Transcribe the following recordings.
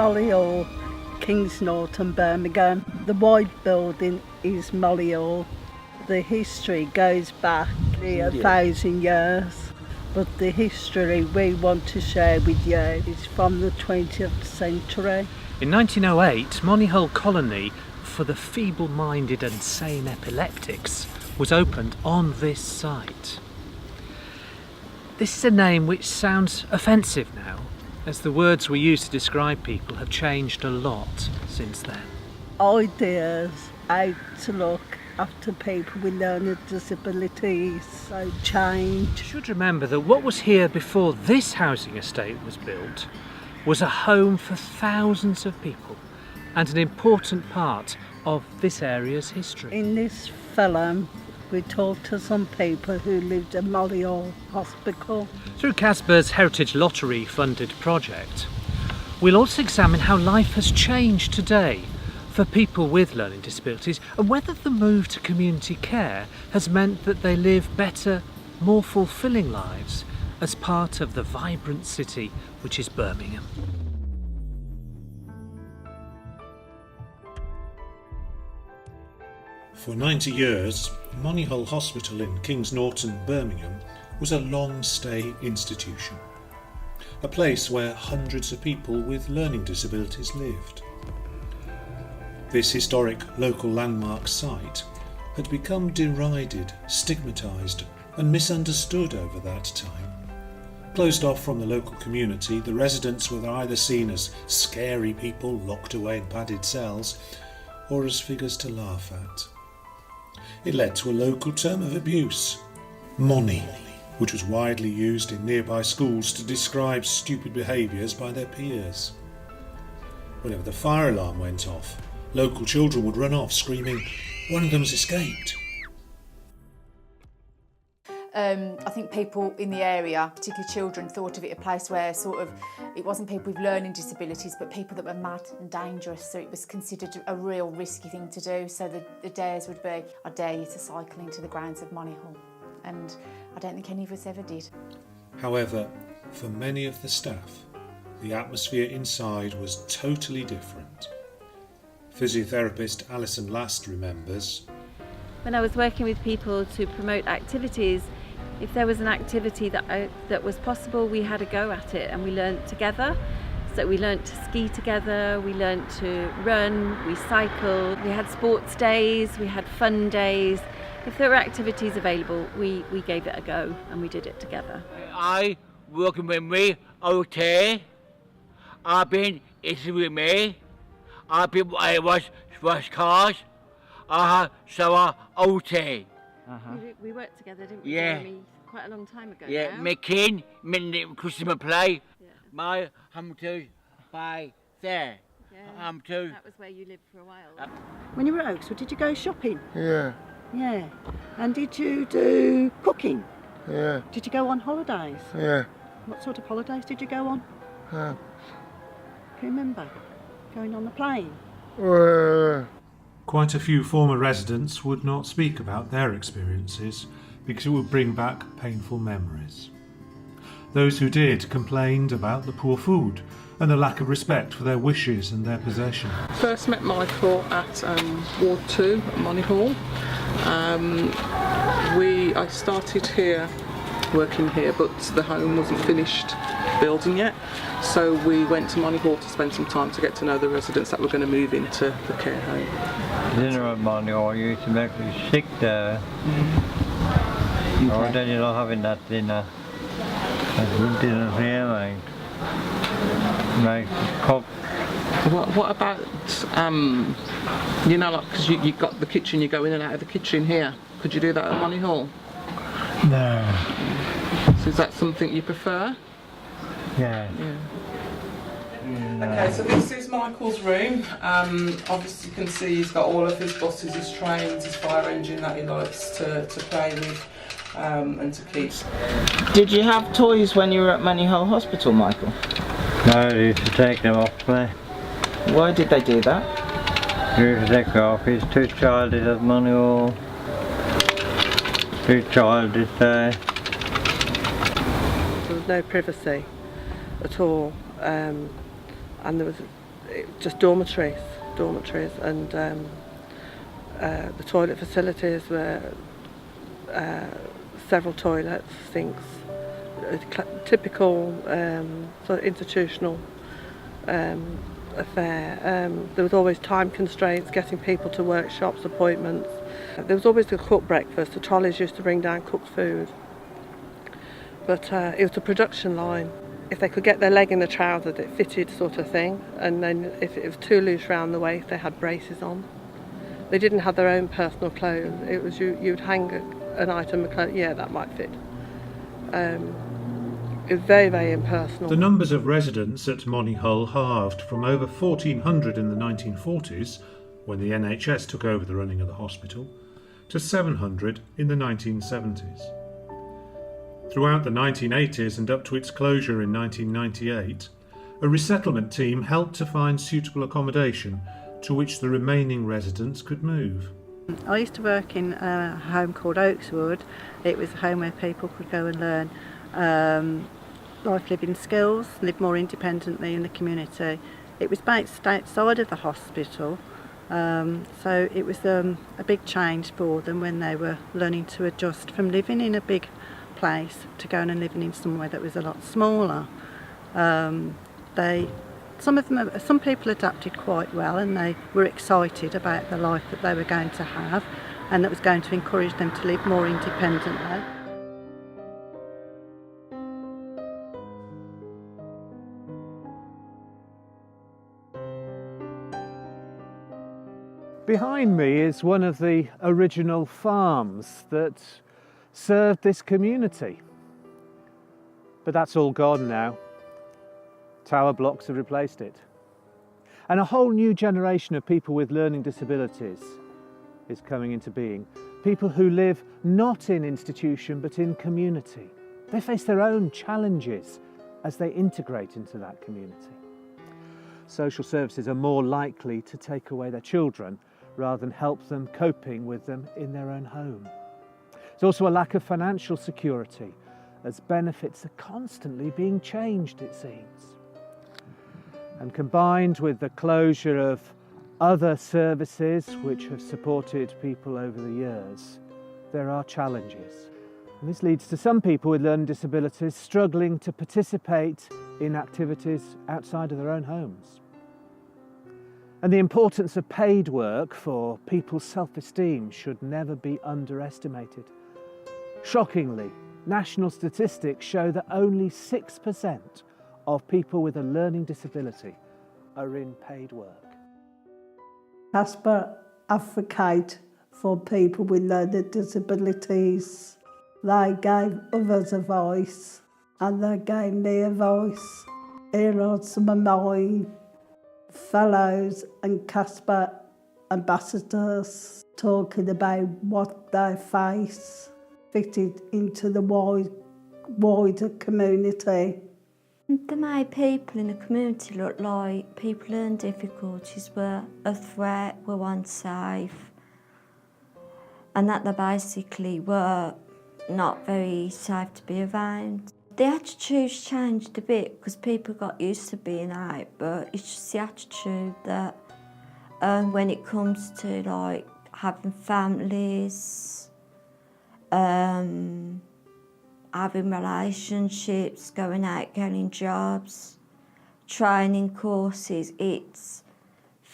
Monyhull, Kings Norton, Birmingham. The white building is Monyhull. The history goes back 1,000 years, but the history we want to share with you is from the 20th century. In 1908, Monyhull Colony for the feeble-minded and sane epileptics was opened on this site. This is a name which sounds offensive now, as the words we use to describe people have changed a lot since then. Ideas how to look after people with learning disabilities so change. You should remember that what was here before this housing estate was built was a home for thousands of people and an important part of this area's history. In this film, we talked to some people who lived at Monyhull Hospital. Through CASBA's Heritage Lottery funded project, we'll also examine how life has changed today for people with learning disabilities and whether the move to community care has meant that they live better, more fulfilling lives as part of the vibrant city which is Birmingham. For 90 years, Monyhull Hospital in Kings Norton, Birmingham was a long-stay institution, a place where hundreds of people with learning disabilities lived. This historic local landmark site had become derided, stigmatised and misunderstood over that time. Closed off from the local community, the residents were either seen as scary people locked away in padded cells or as figures to laugh at. It led to a local term of abuse, Money, which was widely used in nearby schools to describe stupid behaviours by their peers. Whenever the fire alarm went off, local children would run off screaming, "One of them's escaped." I think people in the area, particularly children, thought of it a place where it wasn't people with learning disabilities but people that were mad and dangerous, so it was considered a real risky thing to do. So the dares would be, I dare you to cycle into the grounds of Monyhull, and I don't think any of us ever did. However, for many of the staff, the atmosphere inside was totally different. Physiotherapist Alison Last remembers, when I was working with people to promote activities, if there was an activity that was possible, we had a go at it and we learnt together. So we learnt to ski together, we learnt to run, we cycled, we had sports days, we had fun days. If there were activities available, we gave it a go and we did it together. I working with me, okay. I've been eating with me. I've been wash cars. So OT. We worked together, didn't we, Yeah. Jeremy? Quite a long time ago Yeah, now. making customer play. Yeah. My to by there. Yeah. To. That was where you lived for a while. When you were at Oxford, did you go shopping? Yeah, Yeah. And did you do cooking? yeah, Did you go on holidays? yeah. What sort of holidays did you go on? Uh, Can you remember? Going on the plane? Quite a few former residents would not speak about their experiences because it would bring back painful memories. Those who did complained about the poor food and the lack of respect for their wishes and their possessions. First met Michael at Ward 2 at Monyhull. I started here, working here, but the home wasn't finished building yet. So we went to Monyhull to spend some time to get to know the residents that were going to move into the care home. Dinner at Monyhull used to make me sick there. Oh, then you're not having that dinner. That's good dinner here, mate. Like cook. What about, like, because you got the kitchen, you go in and out of the kitchen here. Could you do that at Monyhull? No. So is that something you prefer? Yeah. Okay, so this is Michael's room. Obviously you can see he's got all of his buses, his trains, his fire engine that he likes to play with and to keep. Did you have toys when you were at Monyhull Hospital, Michael? No, they used to take them off me. Why did they do that? They used to take them off. He's too childish at Monyhull. Too childish there. There was no privacy at all, and there was just dormitories, and the toilet facilities were several toilets, sinks, typical sort of institutional affair. There was always time constraints, getting people to workshops, appointments. There was always a cooked breakfast. The trolleys used to bring down cooked food. But it was a production line. If they could get their leg in the trousers, it fitted, sort of thing. And then if it was too loose round the waist, they had braces on. They didn't have their own personal clothes. It was you'd hang an item of clothes, yeah, that might fit. It was very, very impersonal. The numbers of residents at Monyhull halved from over 1,400 in the 1940s, when the NHS took over the running of the hospital, to 700 in the 1970s. Throughout the 1980s and up to its closure in 1998, a resettlement team helped to find suitable accommodation to which the remaining residents could move. I used to work in a home called Oakswood. It was a home where people could go and learn life living skills, live more independently in the community. It was based outside of the hospital, so it was a big change for them when they were learning to adjust from living in a big place to going and living in somewhere that was a lot smaller. Some people adapted quite well, and they were excited about the life that they were going to have, and that was going to encourage them to live more independently. Behind me is one of the original farms that served this community. But that's all gone now. Tower blocks have replaced it. And a whole new generation of people with learning disabilities is coming into being. People who live not in institution but in community. They face their own challenges as they integrate into that community. Social services are more likely to take away their children rather than help them coping with them in their own home. There's also a lack of financial security, as benefits are constantly being changed, it seems. And combined with the closure of other services which have supported people over the years, there are challenges. And this leads to some people with learning disabilities struggling to participate in activities outside of their own homes. And the importance of paid work for people's self-esteem should never be underestimated. Shockingly, national statistics show that only 6% of people with a learning disability are in paid work. CASBA advocate for people with learning disabilities. They gave others a voice, and they gave me a voice. Here are some of my fellows and CASBA ambassadors talking about what they face, fitted into the wider community. The main people in the community look like people learning difficulties were a threat, were unsafe, and that they basically were not very safe to be around. The attitude's changed a bit because people got used to being out, but it's just the attitude that when it comes to like having families, having relationships, going out, getting jobs, training courses, it's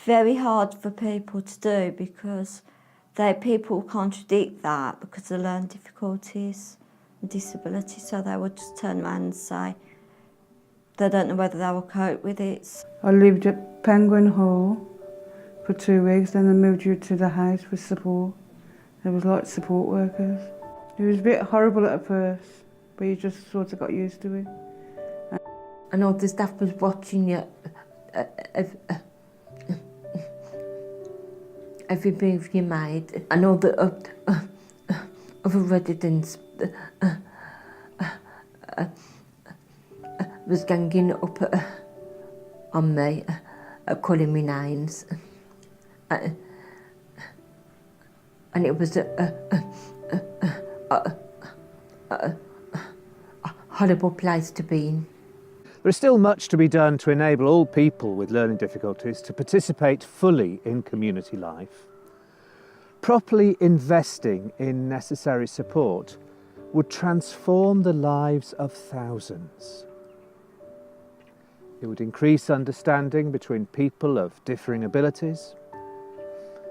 very hard for people to do because people contradict that because they learn difficulties and disabilities, so they would just turn around and say they don't know whether they will cope with it. I lived at Penguin Hall for 2 weeks, then I moved you to the house with support. There was like support workers. It was a bit horrible at first, but you just sort of got used to it. I know the staff was watching you, every move you made. I know that other residents was ganging up on me, calling me names. And it was a horrible place to be in. There is still much to be done to enable all people with learning difficulties to participate fully in community life. Properly investing in necessary support would transform the lives of thousands. It would increase understanding between people of differing abilities.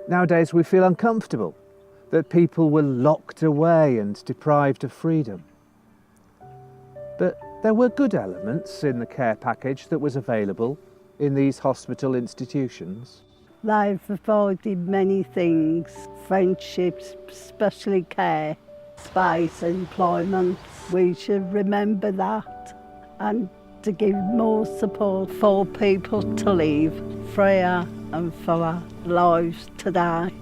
Nowadays we feel uncomfortable that people were locked away and deprived of freedom. But there were good elements in the care package that was available in these hospital institutions. They've avoided many things: friendships, especially care, space, employment. We should remember that and to give more support for people to live freer and fuller lives today.